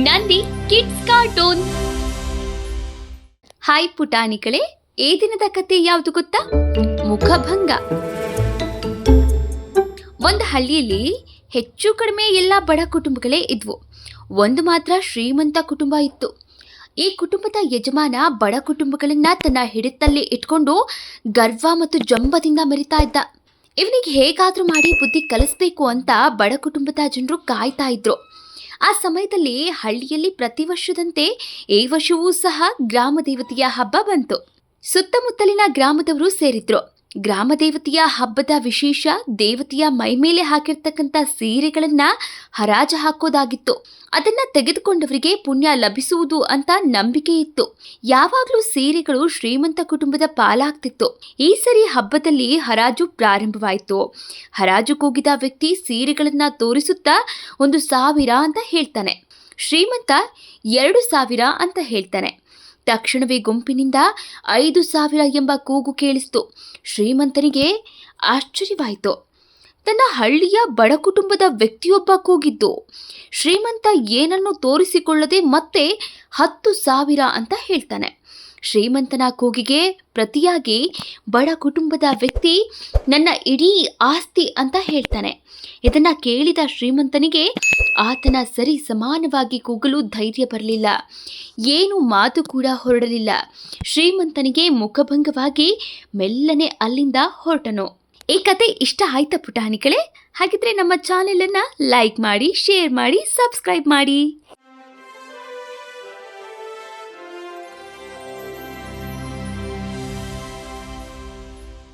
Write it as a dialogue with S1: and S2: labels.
S1: Nandi kids cartoon. Hi ಪುಟಾಣಿಗಳೇ, ಈ ದಿನದ ಕತೆ ಯಾವುದು ಗೊತ್ತಾ? ಮುಖಭಂಗ. ಒಂದು ಹಳ್ಳಿಯಲ್ಲಿ ಹೆಚ್ಚು ಕಡಿಮೆ ಎಲ್ಲ ಬಡ ಕುಟುಂಬಗಳೇ ಇದ್ವು. ಒಂದು ಮಾತ್ರ ಶ್ರೀಮಂತ ಕುಟುಂಬ ಇತ್ತು. ಈ ಕುಟುಂಬದ ಯಜಮಾನ ಬಡ ಕುಟುಂಬಗಳನ್ನ ತನ್ನ ಹಿಡಿತಲ್ಲಿ ಇಟ್ಕೊಂಡು ಗರ್ವ ಮತ್ತು ಜಂಬದಿಂದ ಮೆರಿತಾ ಇದ್ದ. ಇವನಿಗೆ ಹೇಗಾದ್ರೂ ಮಾಡಿ ಬುದ್ಧಿ ಕಲಿಸ್ಬೇಕು ಅಂತ ಬಡ ಕುಟುಂಬದ ಜನರು ಕಾಯ್ತಾ ಇದ್ರು. ಆ ಸಮಯದಲ್ಲಿ ಹಳ್ಳಿಯಲ್ಲಿ ಪ್ರತಿ ವರ್ಷದಂತೆ ಈ ವರ್ಷವೂ ಸಹ ಗ್ರಾಮ ದೇವತೆಯ ಹಬ್ಬ ಬಂತು. ಸುತ್ತಮುತ್ತಲಿನ ಗ್ರಾಮದವರು ಸೇರಿದ್ರು. ಗ್ರಾಮ ದೇವತೆಯ ಹಬ್ಬದ ವಿಶೇಷ ದೇವತೆಯ ಮೈಮೇಲೆ ಹಾಕಿರ್ತಕ್ಕಂಥ ಸೀರೆಗಳನ್ನ ಹರಾಜು ಹಾಕೋದಾಗಿತ್ತು. ಅದನ್ನ ತೆಗೆದುಕೊಂಡವರಿಗೆ ಪುಣ್ಯ ಲಭಿಸುವುದು ಅಂತ ನಂಬಿಕೆ ಇತ್ತು. ಯಾವಾಗಲೂ ಸೀರೆಗಳು ಶ್ರೀಮಂತ ಕುಟುಂಬದ ಪಾಲಾಗ್ತಿತ್ತು. ಈ ಸರಿ ಹಬ್ಬದಲ್ಲಿ ಹರಾಜು ಪ್ರಾರಂಭವಾಯಿತು. ಹರಾಜು ಕೂಗಿದ ವ್ಯಕ್ತಿ ಸೀರೆಗಳನ್ನ ತೋರಿಸುತ್ತಾ 1,000 ಅಂತ ಹೇಳ್ತಾನೆ. ಶ್ರೀಮಂತ 2,000 ಅಂತ ಹೇಳ್ತಾನೆ. ತಕ್ಷಣವೇ ಗುಂಪಿನಿಂದ 5,000 ಎಂಬ ಕೂಗು ಕೇಳಿಸ್ತು. ಶ್ರೀಮಂತನಿಗೆ ಆಶ್ಚರ್ಯವಾಯಿತು. ತನ್ನ ಹಳ್ಳಿಯ ಬಡ ಕುಟುಂಬದ ವ್ಯಕ್ತಿಯೊಬ್ಬ ಕೂಗಿದ್ದು. ಶ್ರೀಮಂತ ಏನನ್ನು ತೋರಿಸಿಕೊಳ್ಳದೆ ಮತ್ತೆ 10,000 ಅಂತ ಹೇಳ್ತಾನೆ. ಶ್ರೀಮಂತನ ಕೂಗಿಗೆ ಪ್ರತಿಯಾಗಿ ಬಡ ಕುಟುಂಬದ ವ್ಯಕ್ತಿ ನನ್ನ ಇಡೀ ಆಸ್ತಿ ಅಂತ ಹೇಳ್ತಾನೆ. ಇದನ್ನ ಕೇಳಿದ ಶ್ರೀಮಂತನಿಗೆ ಆತನ ಸರಿ ಸಮಾನವಾಗಿ ಕೂಗಲು ಧೈರ್ಯ ಬರಲಿಲ್ಲ. ಏನು ಮಾತು ಕೂಡ ಹೊರಡಲಿಲ್ಲ. ಶ್ರೀಮಂತನಿಗೆ ಮುಖಭಂಗವಾಗಿ ಮೆಲ್ಲನೆ ಅಲ್ಲಿಂದ ಹೊರಟನು. ಈ ಕತೆ ಇಷ್ಟ ಆಯ್ತಾ ಪುಟಾಣಿಗಳೇ? ಹಾಗಿದ್ರೆ ನಮ್ಮ ಚಾನೆಲ್ ಅನ್ನ ಲೈಕ್ ಮಾಡಿ, ಶೇರ್ ಮಾಡಿ, ಸಬ್ಸ್ಕ್ರೈಬ್ ಮಾಡಿ.